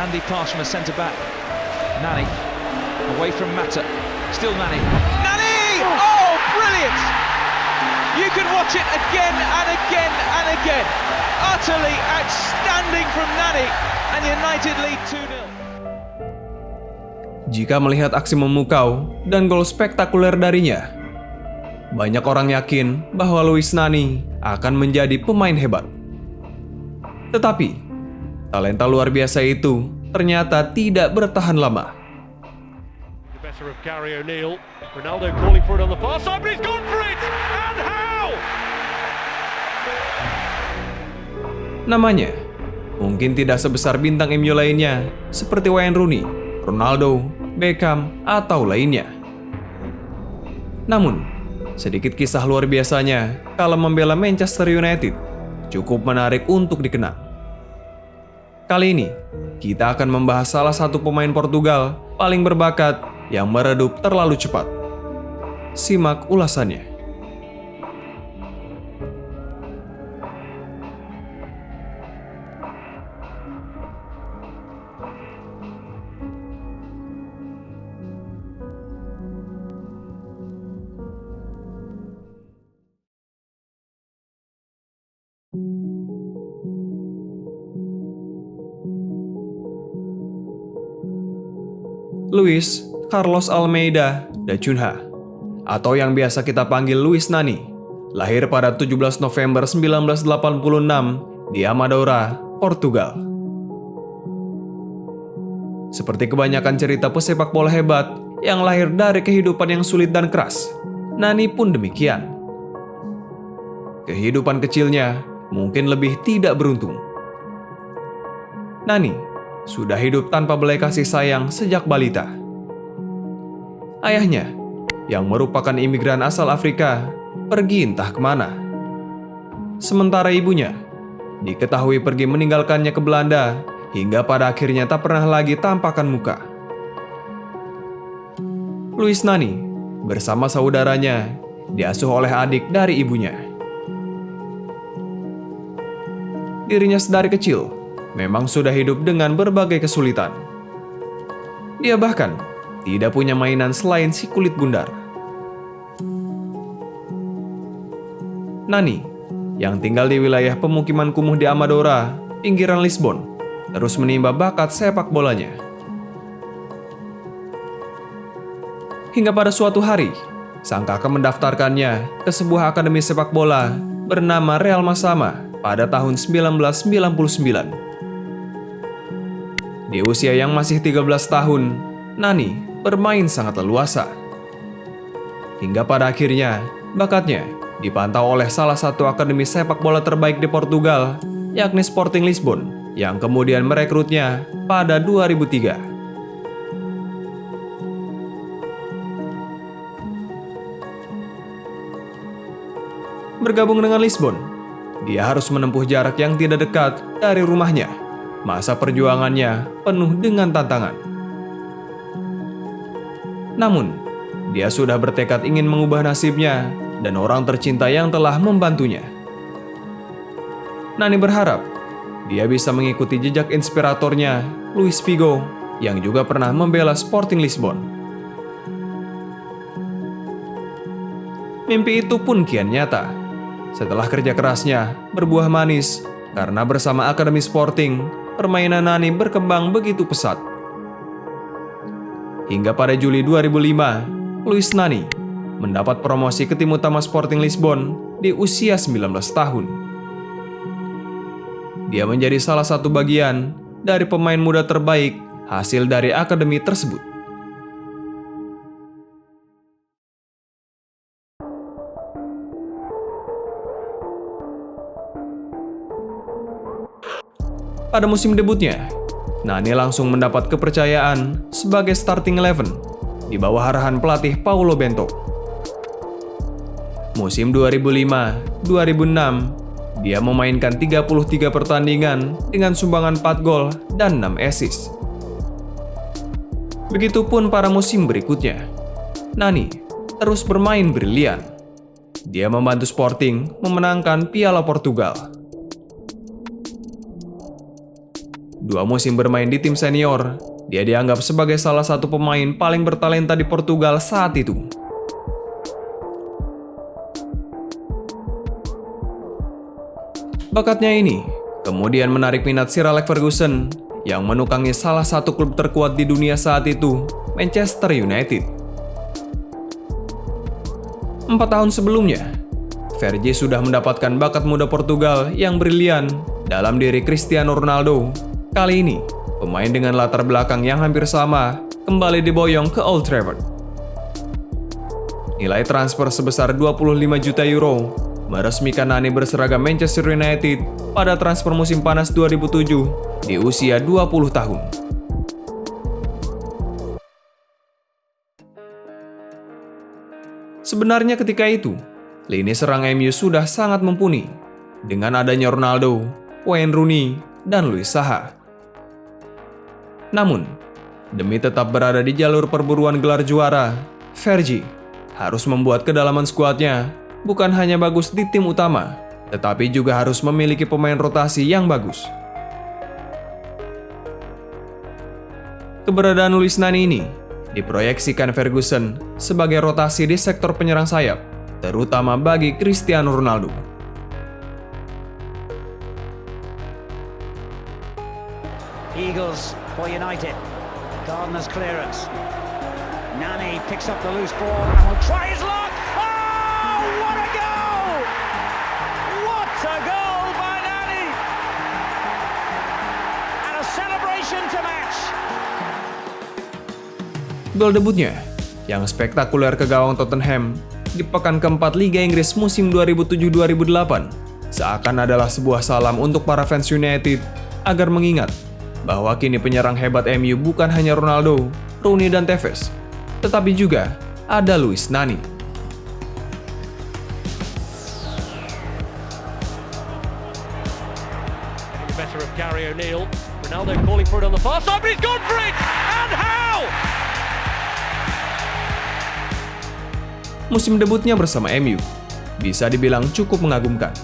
handy pass from a centre-back. Nani, away from Mata. Still Nani. Nani! Oh, brilliant! You can watch it again and again and again. Utterly outstanding from Nani, and United lead 2-0. Jika melihat aksi memukau dan gol spektakuler darinya, banyak orang yakin bahwa Luis Nani akan menjadi pemain hebat. Tetapi, talenta luar biasa itu ternyata tidak bertahan lama. Namanya mungkin tidak sebesar bintang MU lainnya seperti Wayne Rooney, Ronaldo, Beckham, atau lainnya. Namun, sedikit kisah luar biasanya kala membela Manchester United cukup menarik untuk dikenang. Kali ini, kita akan membahas salah satu pemain Portugal paling berbakat yang meredup terlalu cepat. Simak ulasannya. Luis Carlos Almeida da Cunha, atau yang biasa kita panggil Luis Nani, lahir pada 17 November 1986 di Amadora, Portugal. Seperti kebanyakan cerita pesepak bola hebat yang lahir dari kehidupan yang sulit dan keras, Nani pun demikian. Kehidupan kecilnya mungkin lebih tidak beruntung. Nani sudah hidup tanpa belai kasih sayang sejak balita. Ayahnya, yang merupakan imigran asal Afrika, pergi entah kemana. Sementara ibunya, diketahui pergi meninggalkannya ke Belanda hingga pada akhirnya tak pernah lagi tampakkan muka. Luis Nani bersama saudaranya diasuh oleh adik dari ibunya. Dirinya sedari kecil memang sudah hidup dengan berbagai kesulitan. Dia bahkan tidak punya mainan selain si kulit bundar. Nani, yang tinggal di wilayah pemukiman kumuh di Amadora, pinggiran Lisbon, terus menimba bakat sepak bolanya. Hingga pada suatu hari, sang kakak mendaftarkannya ke sebuah akademi sepak bola bernama Real Masama pada tahun 1999. Di usia yang masih 13 tahun, Nani bermain sangat leluasa. Hingga pada akhirnya, bakatnya dipantau oleh salah satu akademi sepak bola terbaik di Portugal, yakni Sporting Lisbon, yang kemudian merekrutnya pada 2003. Bergabung dengan Lisbon, dia harus menempuh jarak yang tidak dekat dari rumahnya. Masa perjuangannya penuh dengan tantangan. Namun, dia sudah bertekad ingin mengubah nasibnya dan orang tercinta yang telah membantunya. Nani berharap dia bisa mengikuti jejak inspiratornya, Luis Figo, yang juga pernah membela Sporting Lisbon. Mimpi itu pun kian nyata setelah kerja kerasnya berbuah manis, karena bersama Akademi Sporting, permainan Nani berkembang begitu pesat. Hingga pada Juli 2005, Luis Nani mendapat promosi ke tim utama Sporting Lisbon di usia 19 tahun. Dia menjadi salah satu bagian dari pemain muda terbaik hasil dari akademi tersebut. Pada musim debutnya, Nani langsung mendapat kepercayaan sebagai starting 11 di bawah arahan pelatih Paulo Bento. Musim 2005-2006, dia memainkan 33 pertandingan dengan sumbangan 4 gol dan 6 assist. Begitupun pada musim berikutnya, Nani terus bermain brilian. Dia membantu Sporting memenangkan Piala Portugal. 2 musim bermain di tim senior, dia dianggap sebagai salah satu pemain paling bertalenta di Portugal saat itu. Bakatnya ini kemudian menarik minat Sir Alex Ferguson yang menukangi salah satu klub terkuat di dunia saat itu, Manchester United. 4 tahun sebelumnya, Fergie sudah mendapatkan bakat muda Portugal yang brilian dalam diri Cristiano Ronaldo. Kali ini, pemain dengan latar belakang yang hampir sama kembali diboyong ke Old Trafford. Nilai transfer sebesar 25 juta euro meresmikan Nani berseragam Manchester United pada transfer musim panas 2007 di usia 20 tahun. Sebenarnya ketika itu, lini serang MU sudah sangat mumpuni dengan adanya Ronaldo, Wayne Rooney, dan Luis Saha. Namun, demi tetap berada di jalur perburuan gelar juara, Fergie harus membuat kedalaman skuadnya bukan hanya bagus di tim utama, tetapi juga harus memiliki pemain rotasi yang bagus. Keberadaan Luis Nani ini diproyeksikan Ferguson sebagai rotasi di sektor penyerang sayap, terutama bagi Cristiano Ronaldo. Eagles for United. Gardner's clearance. Nani picks up the loose ball and will try his luck. Oh, what a goal! What a goal by Nani! And a celebration to match. Gol debutnya yang spektakuler ke gawang Tottenham di pekan keempat Liga Inggris musim 2007-2008 seakan adalah sebuah salam untuk para fans United agar mengingat bahwa kini penyerang hebat MU bukan hanya Ronaldo, Rooney, dan Tevez, tetapi juga ada Luis Nani. Better of Gary O'Neill. Ronaldo calling for it on the far side, but he's gone for it! And how? Musim debutnya bersama MU bisa dibilang cukup mengagumkan.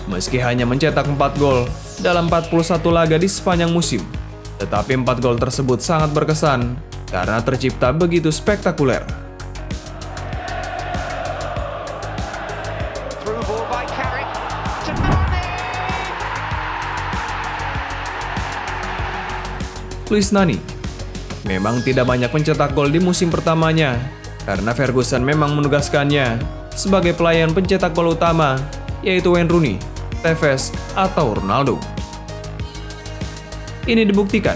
Meski hanya mencetak 4 gol dalam 41 laga di sepanjang musim, tetapi 4 gol tersebut sangat berkesan karena tercipta begitu spektakuler. Through ball by Carrick to Nani. Luis Nani memang tidak banyak mencetak gol di musim pertamanya karena Ferguson memang menugaskannya sebagai pelayan pencetak gol utama, yaitu Wayne Rooney, Tevez, atau Ronaldo. Ini dibuktikan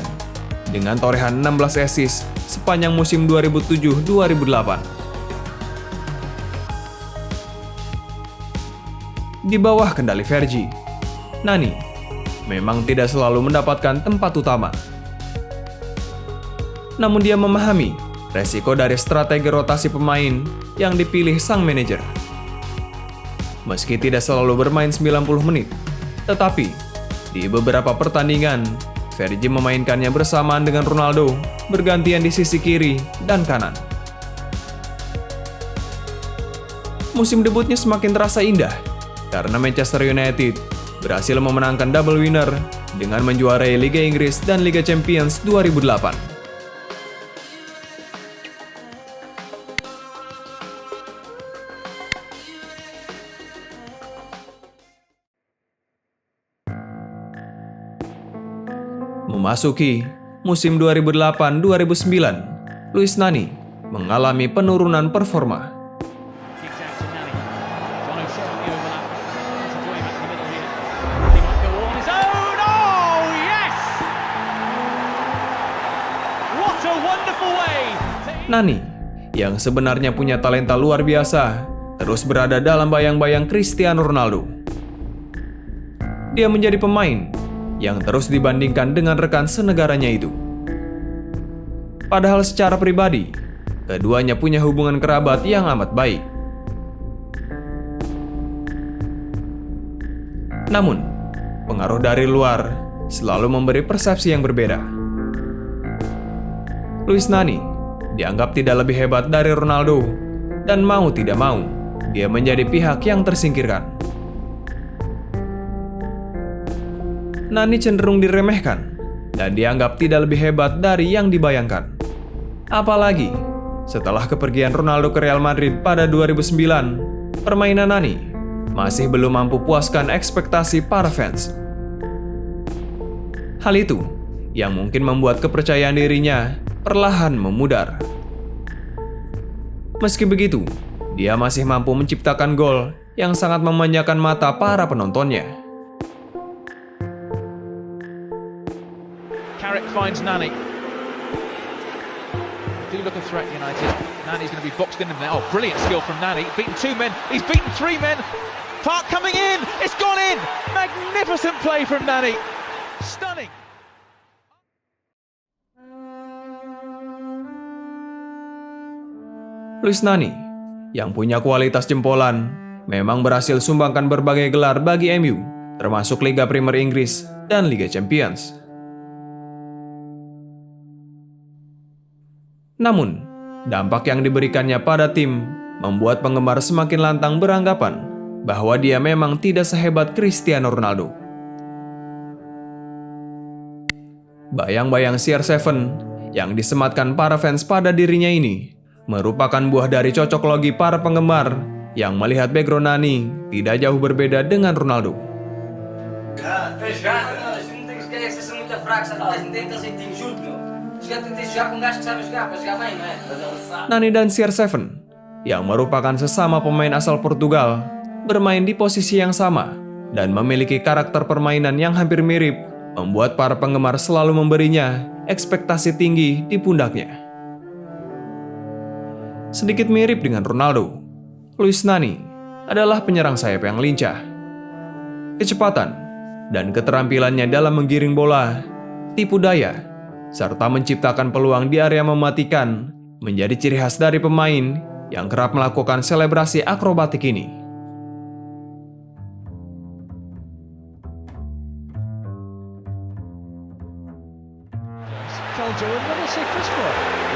dengan torehan 16 assist sepanjang musim 2007-2008. Di bawah kendali Fergie, Nani memang tidak selalu mendapatkan tempat utama. Namun dia memahami resiko dari strategi rotasi pemain yang dipilih sang manajer. Meski tidak selalu bermain 90 menit, tetapi di beberapa pertandingan, Fergie memainkannya bersamaan dengan Ronaldo, bergantian di sisi kiri dan kanan. Musim debutnya semakin terasa indah, karena Manchester United berhasil memenangkan double winner dengan menjuarai Liga Inggris dan Liga Champions 2008. Memasuki musim 2008-2009, Luis Nani mengalami penurunan performa. Kicks out to Nani. Jono short the overlap. That's a play back in the middle here. He might go on his own. Oh, yes! What a wonderful way! Nani, yang sebenarnya punya talenta luar biasa, terus berada dalam bayang-bayang Cristiano Ronaldo. Dia menjadi pemain yang terus dibandingkan dengan rekan senegaranya itu. Padahal secara pribadi, keduanya punya hubungan kerabat yang amat baik. Namun, pengaruh dari luar selalu memberi persepsi yang berbeda. Luis Nani dianggap tidak lebih hebat dari Ronaldo, dan mau tidak mau, dia menjadi pihak yang tersingkirkan. Nani cenderung diremehkan dan dianggap tidak lebih hebat dari yang dibayangkan. Apalagi setelah kepergian Ronaldo ke Real Madrid pada 2009, permainan Nani masih belum mampu puaskan ekspektasi para fans. Hal itu yang mungkin membuat kepercayaan dirinya perlahan memudar. Meski begitu, dia masih mampu menciptakan gol yang sangat memanjakan mata para penontonnya. Carrick finds Nani. Do look a threat, United. Nani's going to be boxed in there. Oh, brilliant skill from Nani. Beaten 2 men. He's beaten 3 men. Park coming in. It's gone in. Magnificent play from Nani. Stunning. Luis Nani, yang punya kualitas jempolan, memang berhasil sumbangkan berbagai gelar bagi MU, termasuk Liga Premier Inggris dan Liga Champions. Namun, dampak yang diberikannya pada tim membuat penggemar semakin lantang beranggapan bahwa dia memang tidak sehebat Cristiano Ronaldo. Bayang-bayang CR7 yang disematkan para fans pada dirinya ini merupakan buah dari cocoklogi para penggemar yang melihat background Nani tidak jauh berbeda dengan Ronaldo. Nani dan CR7 yang merupakan sesama pemain asal Portugal bermain di posisi yang sama dan memiliki karakter permainan yang hampir mirip, membuat para penggemar selalu memberinya ekspektasi tinggi di pundaknya. Sedikit mirip dengan Ronaldo, Luis Nani adalah penyerang sayap yang lincah. Kecepatan dan keterampilannya dalam menggiring bola, tipu daya, serta menciptakan peluang di area mematikan menjadi ciri khas dari pemain yang kerap melakukan selebrasi akrobatik ini.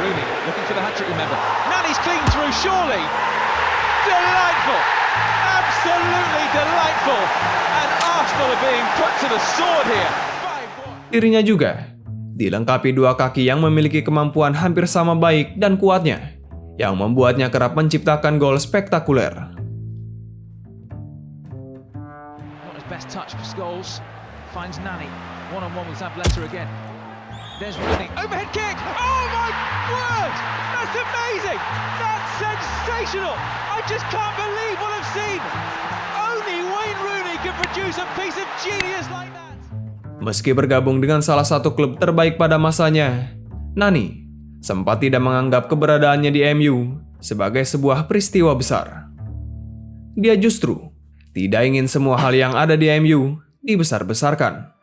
Rooney looking for the hat-trick, remember. Nani's clean through, surely. Delightful. Absolutely delightful. And Arsenal are being put to the sword here. 5-1. Dirinya juga dilengkapi 2 kaki yang memiliki kemampuan hampir sama baik dan kuatnya, yang membuatnya kerap menciptakan gol spektakuler. Not his best touch for Scholes. Finds Nani. One-on-one with Zabaleta again. There's Rooney. Overhead kick. Oh my word! That's amazing! That's sensational! I just can't believe what I've seen! Only Wayne Rooney can produce a piece of genius like that! Meski bergabung dengan salah satu klub terbaik pada masanya, Nani sempat tidak menganggap keberadaannya di MU sebagai sebuah peristiwa besar. Dia justru tidak ingin semua hal yang ada di MU dibesar-besarkan.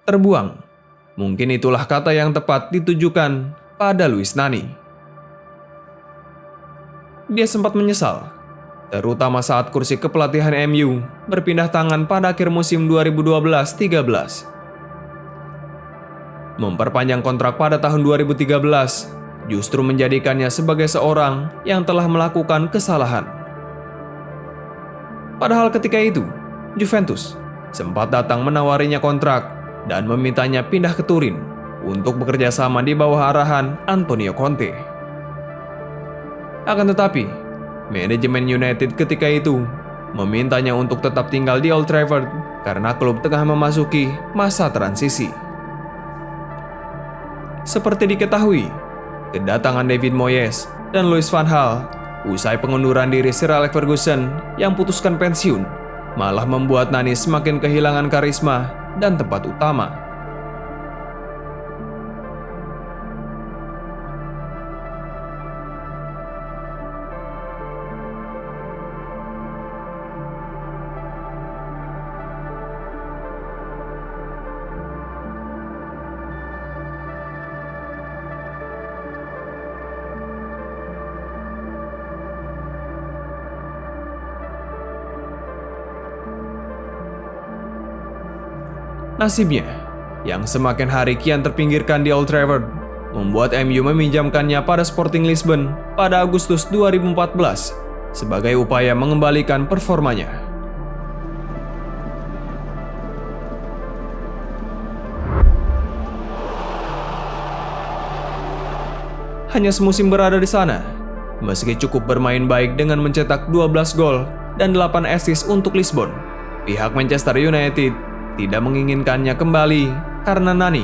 Terbuang, mungkin itulah kata yang tepat ditujukan pada Luis Nani. Dia sempat menyesal, terutama saat kursi kepelatihan MU berpindah tangan pada akhir musim 2012-13. Memperpanjang kontrak pada tahun 2013 justru menjadikannya sebagai seorang yang telah melakukan kesalahan. Padahal ketika itu, Juventus sempat datang menawarinya kontrak dan memintanya pindah ke Turin untuk bekerja sama di bawah arahan Antonio Conte. Akan tetapi, manajemen United ketika itu memintanya untuk tetap tinggal di Old Trafford karena klub tengah memasuki masa transisi. Seperti diketahui, kedatangan David Moyes dan Louis van Gaal usai pengunduran diri Sir Alex Ferguson yang putuskan pensiun malah membuat Nani semakin kehilangan karisma dan tempat utama. Nasibnya, yang semakin hari kian terpinggirkan di Old Trafford, membuat MU meminjamkannya pada Sporting Lisbon pada Agustus 2014 sebagai upaya mengembalikan performanya. hanya semusim berada di sana. Meski cukup bermain baik dengan mencetak 12 gol dan 8 assist untuk Lisbon, pihak Manchester United tidak menginginkannya kembali karena Nani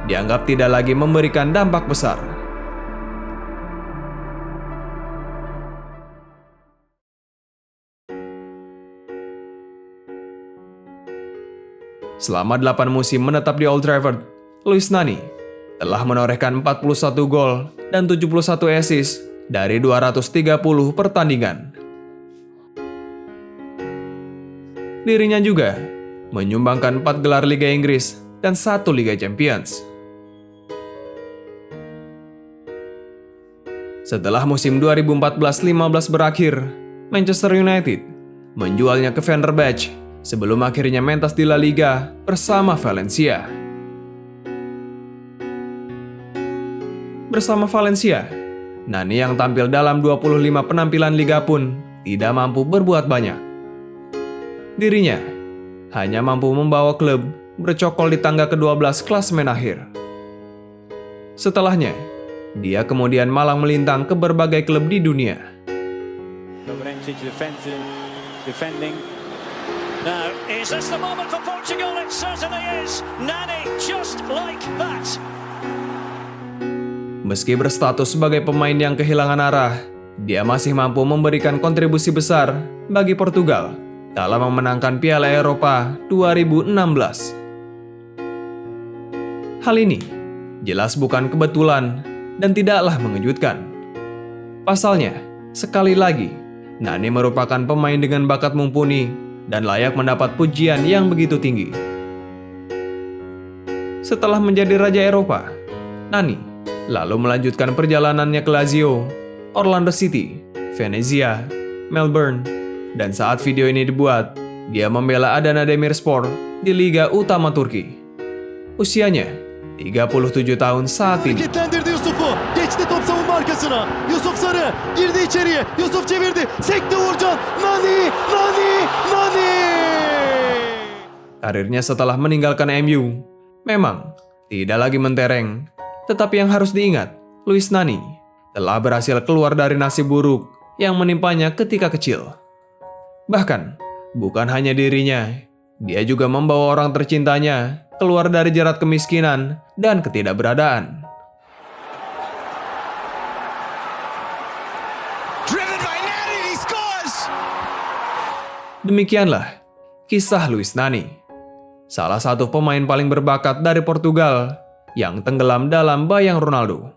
dianggap tidak lagi memberikan dampak besar. Selama 8 musim menetap di Old Trafford, Luis Nani telah menorehkan 41 gol dan 71 assist dari 230 pertandingan. Dirinya juga menyumbangkan 4 gelar Liga Inggris dan 1 Liga Champions. Setelah musim 2014-15 berakhir, Manchester United menjualnya ke Fenerbahce sebelum akhirnya mentas di La Liga bersama Valencia. Bersama Valencia, Nani yang tampil dalam 25 penampilan Liga pun tidak mampu berbuat banyak. Dirinya hanya mampu membawa klub bercokol di tangga ke-12 klasemen akhir. Setelahnya, dia kemudian malang melintang ke berbagai klub di dunia. Defending. Now, is this the moment for Portugal? It certainly is. Nani, just like that. Meski berstatus sebagai pemain yang kehilangan arah, dia masih mampu memberikan kontribusi besar bagi Portugal dalam memenangkan Piala Eropa 2016. Hal ini jelas bukan kebetulan dan tidaklah mengejutkan. Pasalnya, sekali lagi, Nani merupakan pemain dengan bakat mumpuni dan layak mendapat pujian yang begitu tinggi. Setelah menjadi Raja Eropa, Nani lalu melanjutkan perjalanannya ke Lazio, Orlando City, Venezia, Melbourne, dan saat video ini dibuat, dia membela Adana Demirspor di Liga Utama Turki. Usianya 37 tahun saat ini. Hareketlendirdi Yusuf'u. Geçti top savunma arkasına. Yusuf Sarı girdi içeriye. Yusuf çevirdi. Sekti Uğurcan. Nani! Nani! Nani! Karirnya setelah meninggalkan MU memang tidak lagi mentereng. Tetapi yang harus diingat, Luis Nani telah berhasil keluar dari nasib buruk yang menimpanya ketika kecil. Bahkan, bukan hanya dirinya, dia juga membawa orang tercintanya keluar dari jerat kemiskinan dan ketidakberadaan. Driven by Nani, he scores! Demikianlah kisah Luis Nani, salah satu pemain paling berbakat dari Portugal yang tenggelam dalam bayang Ronaldo.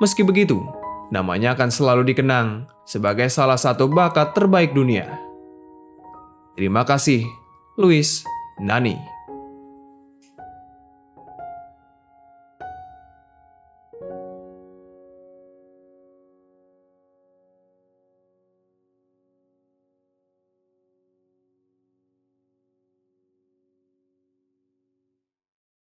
Meski begitu, namanya akan selalu dikenang sebagai salah satu bakat terbaik dunia. Terima kasih, Luis Nani.